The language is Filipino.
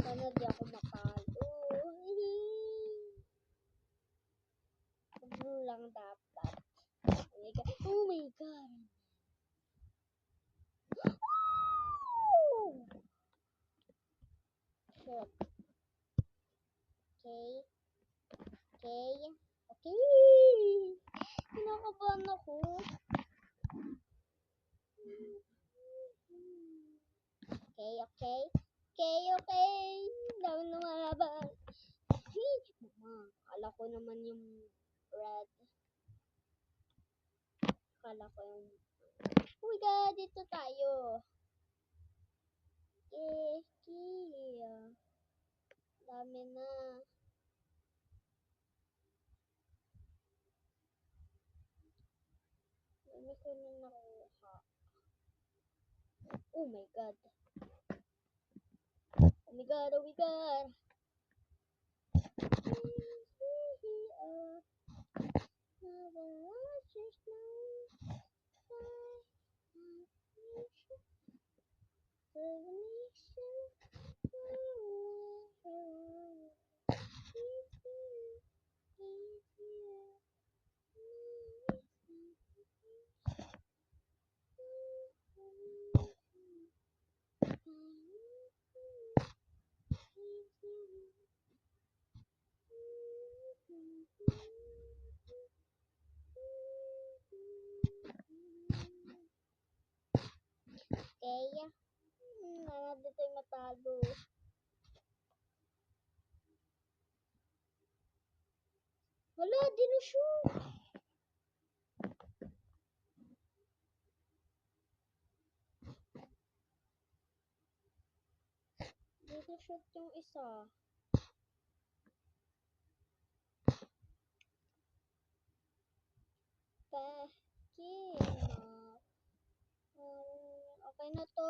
Sana di ako matalo. Blue lang dapat. Oh my god. Shit. Okay. Kinakabahan ako. Okay. Dami lumalaban. Akala ko naman yung red. Akala ko yung... Oh my god, dito tayo. Dami na. Dami ko na nakuha. Oh my god. Oh my god. Okay. Dito tayo matalo. Wala, di na shoot. Di na shoot yung isa. Okay na to.